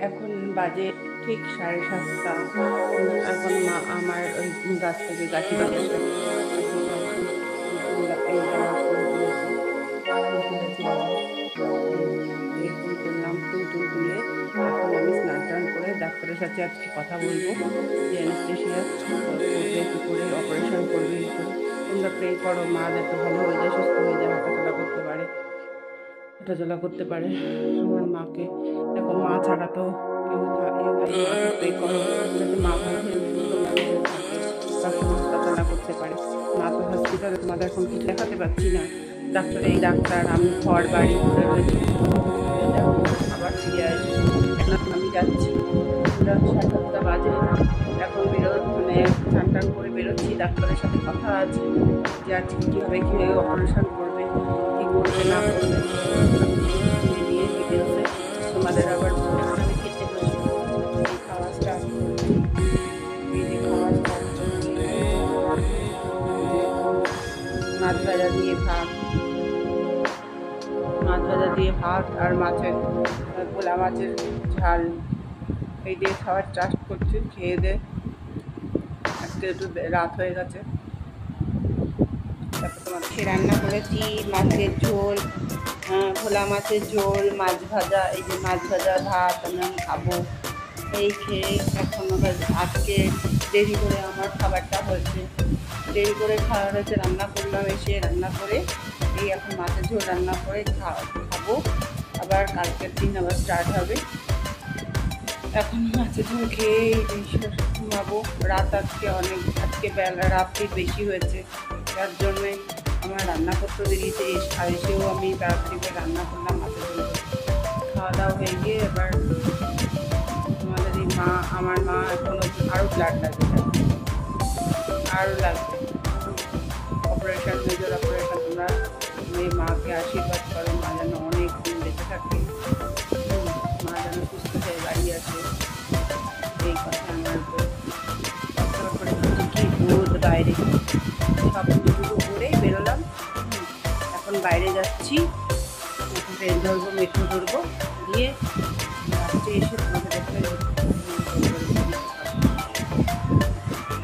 এখন বাজে ঠিক 7:30। এখন মা আমার ওই গাছ থেকে গাছি বাড়ি আসে এই জামা ফুল তুলেছে, আবার এই ফুল তুললাম, ফুল তুলে এখন আমি স্নান টান করে ডাক্তারের সাথে আজকে কথা বলবো যে অ্যানেস্থেশিয়া করবে, কী করে অপারেশন করবে। তোমরা প্রে করো মা যাতে ভালো হয়ে যায়, সুস্থ হয়ে যায়, হাঁটাচলা করতে পারে। আমার মাকে দেখো, মা ছাড়া তো কেউ মাকে প্রে করো যাতে মা ভালো হয়ে সুস্থভাবে থাকে, সবসময় হাঁটাচলা করতে পারে। মা তো হসপিটালে, তোমাদের এখন কিছু দেখাতে পাচ্ছি না। ডাক্তার আমি ঘর বাড়ি ঘুরে রয়েছি, আবার ফিরে আসবো। এখন আমি যাচ্ছি, 7:30 বাজে। এখন মানে স্নান টান করে বেরোচ্ছি, ডাক্তারের সাথে কথা আছে যে আজকে কীভাবে কীভাবে অপারেশন করবে, কী করবে না করবে নিয়ে ডিটেলসে তোমাদের আবার আমি খেতে বসবো। এই খাওয়া স্টার্ট করছি, এই যে খাওয়া স্টার্ট করছি, মাছ ভাজা দিয়ে ভাত আর ভোলা মাছের ঝাল এই দিয়ে খাওয়ার ট্রাস্ট করছি। খেয়ে দে আজকে একটু রাত হয়ে গেছে। তারপর তোমাকে রান্না করেছি মাছের ঝোল, ভোলা মাছের ঝোল, মাছ ভাজা। এই যে মাছ ভাজা ভাত আমি খাবো। এই খেয়ে এখন আজকে দেরি করে আমার খাবারটা হয়েছে, দেরি করে খাওয়া হয়েছে। রান্না করলাম, এসে রান্না করে এই এখন মাছের ঝোল রান্না করে খাবো। আবার কালকের দিন আবার স্টার্ট হবে। এখন মাছের ঝোল খেয়ে ঘুমাবো। আজকে বেলা রাত্রি বেশি হয়েছে, যার জন্যে আমার রান্না করতে বেরিয়েছে। এসেও আমি তাড়াতাড়ি করে রান্না করলাম মাছের ঝোল। খাওয়া দাওয়া হয়ে গিয়ে এবার আমাদের আমার মা এখনও আরও ব্লাড লাগবে, অপারেশন, মেজর অপারেশন। তোমরা মাকে আশীর্বাদ করো, মা যেন অনেক দিন বেঁচে থাকে, মা যেন সুস্থ হয়ে বাড়ি আসে, এই কথা আমার তারপরে কি রোদ বাইরে, সব কিছু করেই বেরোলাম। এখন বাইরে যাচ্ছি, এখন ট্রেন ধরবো, মেট্রো ধরবো, দিয়ে লাস্টে এসে তোমাদের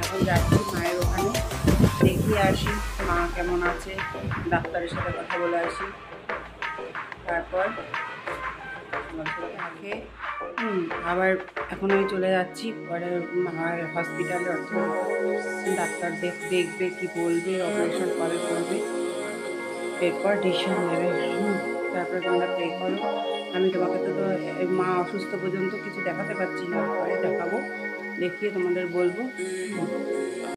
এখন যাচ্ছি মায়ের ওখানে, দেখিয়ে আসি মা কেমন আছে, ডাক্তারের সাথে কথা বলে আসি। তারপর থাকে আবার এখন আমি চলে যাচ্ছি পরে মায়ের হসপিটালে, অর্থাৎ ডাক্তার দেখবে কি বলবে, অপারেশন কবে করবে, এরপর ডিসিশন নেবে। তারপরে তোমরা প্রে করো। আমি তোমাকে তো মা অসুস্থ পর্যন্ত কিছু দেখাতে পারছি না, পরে দেখাবো, দেখিয়ে তোমাদের বলবো।